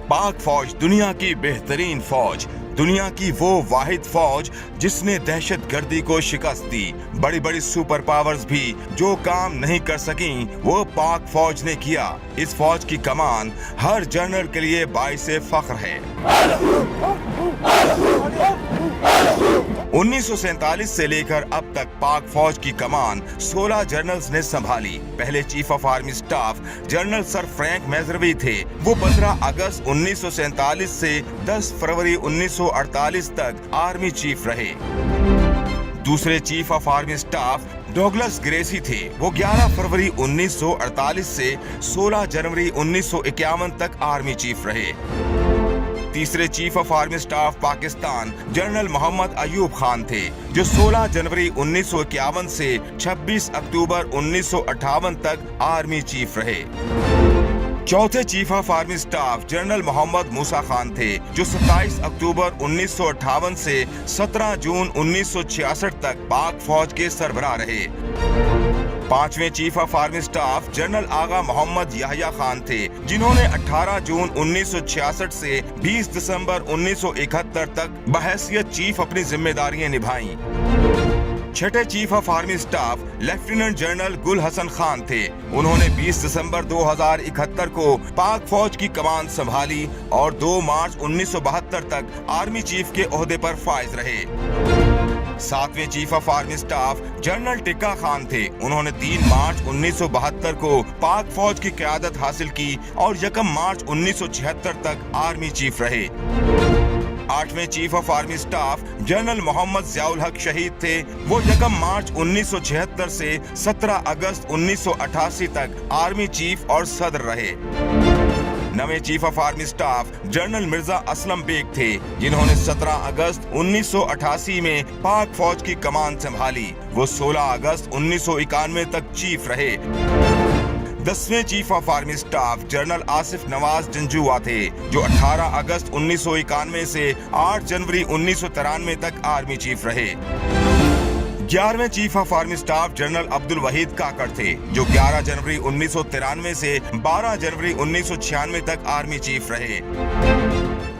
पाक फौज दुनिया की बेहतरीन फौज, दुनिया की वो वाहिद फौज जिसने दहशतगर्दी को शिकस्त दी। बड़ी बड़ी सुपर पावर्स भी जो काम नहीं कर सकी वो पाक फौज ने किया। इस फौज की कमान हर जनरल के लिए बाइसे फख्र है। 1947 से लेकर अब तक पाक फौज की कमान 16 जनरल्स ने संभाली। पहले chief of army staff general sir Frank Messervy थे। वो 15 अगस्त 1947 से 10 फरवरी 1948 तक आर्मी चीफ रहे। दूसरे chief of army staff Douglas Gracey थे। वो 11 फरवरी 1948 से 16 जनवरी 1951 तक आर्मी चीफ रहे। तीसरे chief of army staff Pakistan general Mohammad Ayub Khan थे, जो 16 जनवरी 1951 से 26 अक्टूबर 1958 तक आर्मी चीफ रहे। चौथे chief of army staff general Mohammad Musa Khan थे, जो 27 अक्टूबर 1958 से 17 जून 1966 तक पाक फौज के सरबराह रहे। पांचवें chief of army staff general Agha Mohammad Yahya Khan थे, जिन्होंने 18 जून 1966 से 20 दिसंबर 1971 तक बहैसियत चीफ अपनी जिम्मेदारियां निभाईं। छठे chief of army staff lieutenant general गुल हसन खान थे। उन्होंने 20 दिसंबर 2071 को पाक फौज की कमान संभाली और 2 मार्च 1972 तक आर्मी चीफ के ओहदे पर फाइज रहे। सातवें chief of army staff general tikka Khan थे। उन्होंने 3 मार्च 1972 को पाक फौज की क़यादत हासिल की और 1 मार्च 1976 तक आर्मी चीफ रहे। आठवें chief of army staff general Mohammad Ziaul Haq शहीद थे। वो 1 मार्च 1976 से 17 अगस्त 1988 तक आर्मी चीफ और सदर रहे। नवे chief of army staff general Mirza Aslam Beg थे, जिन्होंने 17 अगस्त 1988 में पाक फौज की कमान संभाली। वो 16 अगस्त 1991 तक चीफ रहे। 10वें chief of army staff general Asif Nawaz Janjua थे, जो 18 अगस्त 1991 से 8 जनवरी 1993 तक आर्मी चीफ रहे। 11वें chief of army staff general Abdul Waheed Kakar थे, जो 11 जनवरी 1993 से 12 जनवरी 1996 तक आर्मी चीफ रहे।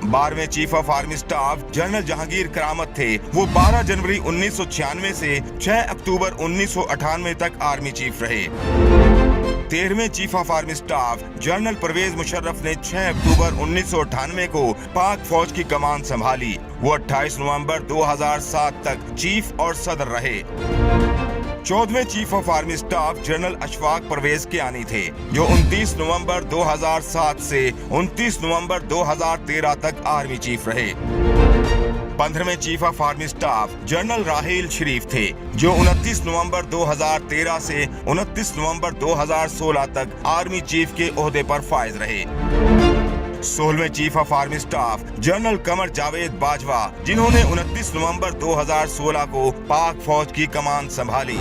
12वें chief of army staff general Jahangir Karamat थे। वो 12 जनवरी 1996 से 6 अक्टूबर 1998 तक आर्मी चीफ रहे। 13वें chief of army staff general Pervez Musharraf ने 6 अक्टूबर 1998 को पाक फौज की कमान संभाली। वो 28 नवंबर 2007 तक चीफ और सदर रहे। 14वें chief of army staff general Ashfaq Parvez Kayani थे, जो 29 नवंबर 2007 से 29 नवंबर 2013 तक आर्मी चीफ रहे। 15वें chief of army staff general Raheel Sharif थे, जो 29 नवंबर 2013 से 29 नवंबर 2016 तक आर्मी चीफ के ओहदे पर फाइज रहे। 16वें chief of army staff general Qamar Javed Bajwa, जिन्होंने 29 नवंबर 2016 को पाक फौज की कमान संभाली।